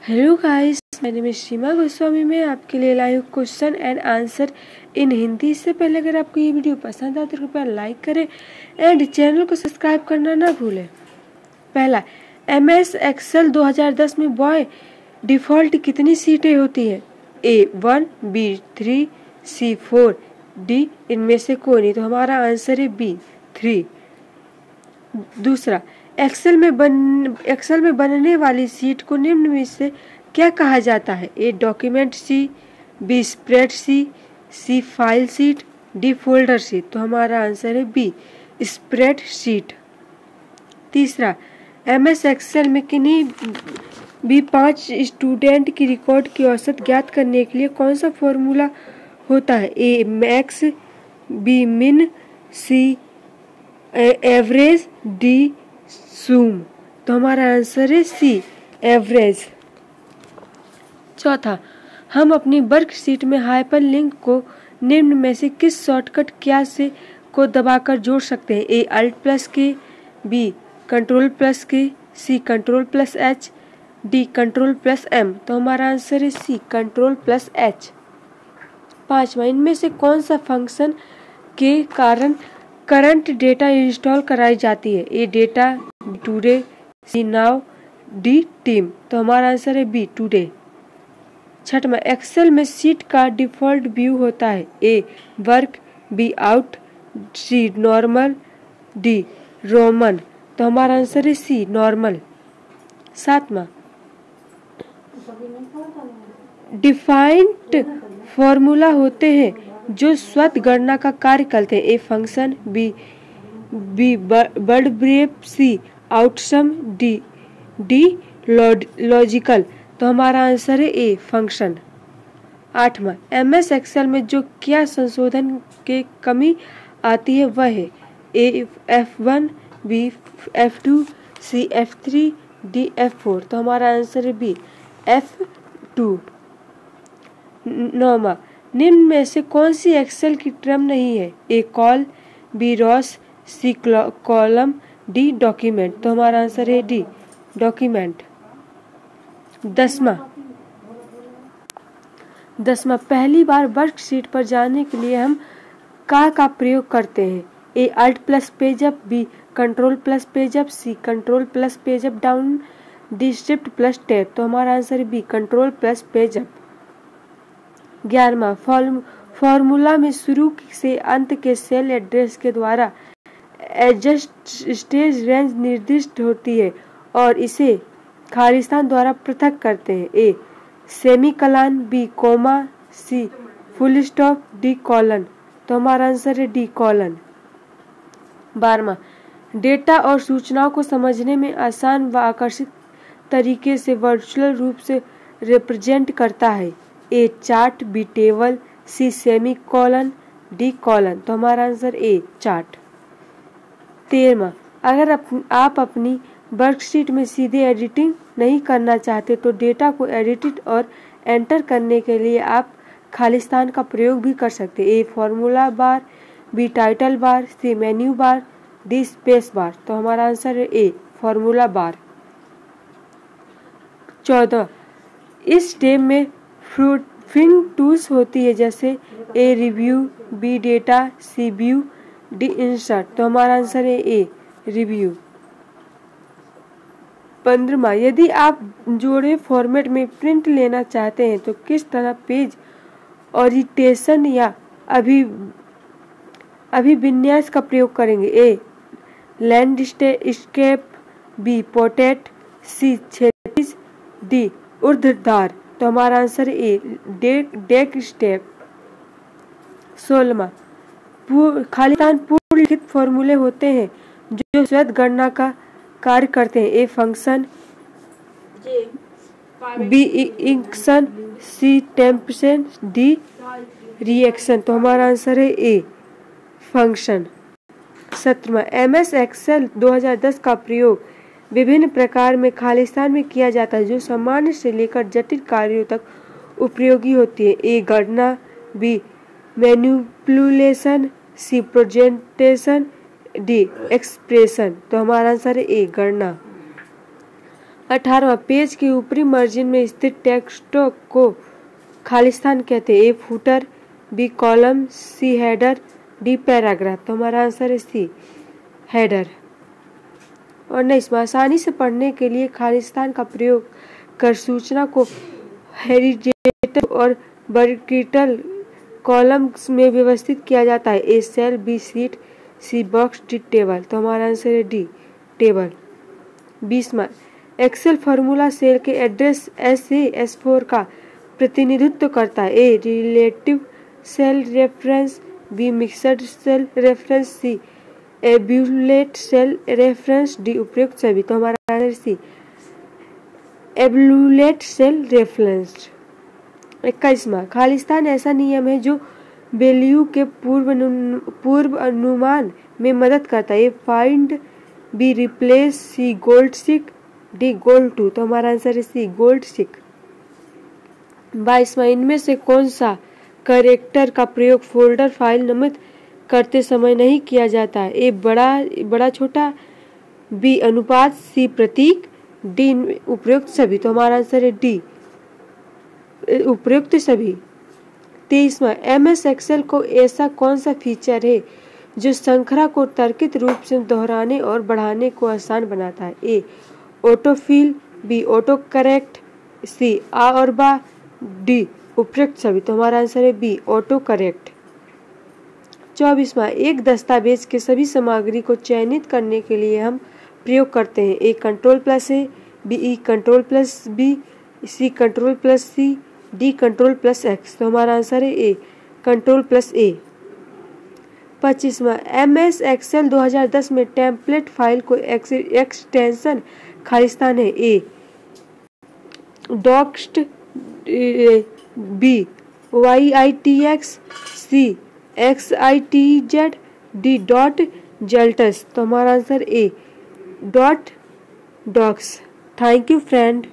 Hello guys, my name is Seema Goswami. मैं आपके लिए लाई हूँ question and answer in Hindi. इससे पहले अगर आपको ये वीडियो पसंद आए तो कृपया लाइक करें एंड चैनल को सब्सक्राइब करना ना भूलें। पहला, MS एक्सेल 2010 में बॉय डिफ़ॉल्ट कितनी सीटें होती हैं? A1, B3, C4, D इनमें से कोई नहीं, तो हमारा आंसर है B3। दूसरा, एक्सेल में बनने वाली सीट को निम्न में से क्या कहा जाता है? A document sheet, B spreadsheet file sheet, D folder sheet. तो हमारा आंसर है बी स्प्रेड शीट। तीसरा, MS एक्सेल में किन्हीं भी 5 स्टूडेंट की रिकॉर्ड की औसत ज्ञात करने के लिए कौन सा फॉर्मूला होता है? ए मैक्स, बी मिन, सी एवरेज, डी सूम। तो हमारा आंसर है सी एवरेज। चौथा, हम अपनी वर्कशीट में हाइपरलिंक को निम्न में से किस शॉर्टकट क्या से को दबाकर जोड़ सकते हैं? ए Alt+K, बी Ctrl+K, सी Ctrl+H, डी Ctrl+M। तो हमारा आंसर है सी Ctrl+H। पांचवा, इनमें से कौन सा फंक्शन के कारण करंट डेटा इंस्टॉल कराई जाती है? A data, B today, C now, D team. तो हमारा आंसर है बी टुडे। छठवां, एक्सेल में सीट का डिफॉल्ट व्यू होता है? A work, B out, C normal, D Roman. तो हमारा आंसर है सी नॉर्मल। सातवां, डिफाइंड फॉर्मूला होते हैं जो स्वतः गणना का कार्य करते हैं? A function, B word brave, C autosum, D logical. तो हमारा आंसर है ए फंक्शन। आठवां, MS एक्सेल में जो क्या संशोधन के कमी आती है वह है? ए F1, बी F2, सी F3, डी F4। तो हमारा आंसर है बी F2। नौवां, निम्न में से कौन सी एक्सेल की टर्म नहीं है? A call, B rows, C column, D document. तो हमारा आंसर है डी डॉक्यूमेंट। दसवां, पहली बार वर्कशीट पर जाने के लिए हम का प्रयोग करते हैं? ए Alt+पेजअप, बी Ctrl+पेजअप, सी Ctrl+पेजअप डाउन, डी Shift+टैब। तो हमारा आंसर है बी Ctrl+पेजअप। 11वां, फॉर्मूला में शुरू से अंत के सेल एड्रेस के द्वारा एडजस्ट स्टेज रेंज निर्दिष्ट होती है और इसे खालिस्तान द्वारा पृथक करते हैं? ए सेमीकलन, बी कोमा, सी फुल स्टॉप, डी कॉलन। तो हमारा आंसर है डी कॉलन। 12वां, डेटा और सूचनाओं को समझने में आसान व आकर्षक तरीके से वर्चुअल रूप से रिप्रेजेंट करता है? ए चार्ट, बी टेबल, सी सेमीकॉलन, डी कॉलन। तो हमारा आंसर ए चार्ट। 13वां, अगर आप अपनी वर्कशीट में सीधे एडिटिंग नहीं करना चाहते तो डेटा को एडिट और एंटर करने के लिए आप खालिस्तान का प्रयोग भी कर सकते हैं? A formula bar, B title bar, C menu bar, D space bar. तो हमारा आंसर है ए फॉर्मूला बार। 14वां, इस टेब में फ्रूटिंग टूल्स होती है जैसे A review, B data, C view, D insert. तो हमारा आंसर है ए रिव्यू। 15वां, यदि आप जोड़े फॉर्मेट में प्रिंट लेना चाहते हैं तो किस तरह पेज ओरिएंटेशन या अभिविन्यास का प्रयोग करेंगे? A landscape, B portrait, C क्षैतिज, डी ऊर्ध्वाधर। तो हमारा आंसर ए डेक स्टेप। 16वां, खालिस्तान पूर्व लिखित फॉर्मूले होते हैं जो स्वतः गणना का कार्य करते हैं? ए फंक्शन, बी इंक्शन, सी टेम्परेचर, डी रिएक्शन। तो हमारा आंसर है ए फंक्शन। 17वां, MS एक्सेल 2010 का प्रयोग विभिन्न प्रकार में खालिस्तान में किया जाता है जो सामान्य से लेकर जटिल कार्यों तक उपयोगी होती है? ए गणना, बी मैनिपुलेशन, सी प्रेजेंटेशन, डी एक्सप्रेशन। तो हमारा आंसर है ए गणना। 18वां, पेज के ऊपरी मार्जिन में स्थित टेक्स्ट को खालिस्तान कहते हैं। ए फुटर, बी कॉलम, सी हेडर, डी पैराग्राफ। तो हमारा आंसर है सी हेडर। और 19वां, आसानी से पढ़ने के लिए खालिस्तान का प्रयोग कर सूचना को हॉरिजॉन्टल और वर्टिकल कॉलम्स में व्यवस्थित किया जाता है। A cell, B sheet, C box, D table. तो हमारा आंसर है डी टेबल। 20वां, एक्सेल फार्मूला सेल के एड्रेस S4 का प्रतिनिधित्व करता है। A relative cell reference, B mixed cell reference, C absolute cell reference, D उपयुक्त सभी। तो हमारा answer C absolute cell reference. 21वां, खालिस्तान ऐसा नियम है जो वैल्यू के पूर्व अनुमान में मदद करता है। A find, B replace, C gold sick, D gold two. तो हमारा आंसर है सी गोल्ड सिक। 22वां, इनमें से कौन सा कैरेक्टर का प्रयोग फोल्डर फाइल नामित करते समय नहीं किया जाता है। ए बड़ा छोटा, बी अनुपात, सी प्रतीक, डी उपयुक्त सभी। तो हमारा आंसर है डी उपयुक्त सभी। 23वां, MS एक्सेल को ऐसा कौन सा फीचर है जो संख्या को तर्कित रूप से दोहराने और बढ़ाने को आसान बनाता है। ए ऑटोफिल, बी ऑटो करेक्ट, सी आ और बा, डी उपयुक्त सभी। तो हमारा आंसर है बी ऑटो करेक्ट। 24वां, एक दस्तावेज के सभी सामग्री को चयनित करने के लिए हम प्रयोग करते हैं। ए Ctrl+A, बी Ctrl+B, सी Ctrl+C, डी Ctrl+X। तो हमारा आंसर है ए Ctrl+A। 25वां, MS एक्सेल 2010 में टेम्पलेट फाइल को एक्सटेंशन खालिस्तान है। ए डॉक्स्ट, B YITX, C XITZ, D dot जेल्टस। तो हमारा answer A dot docx. Thank you friend.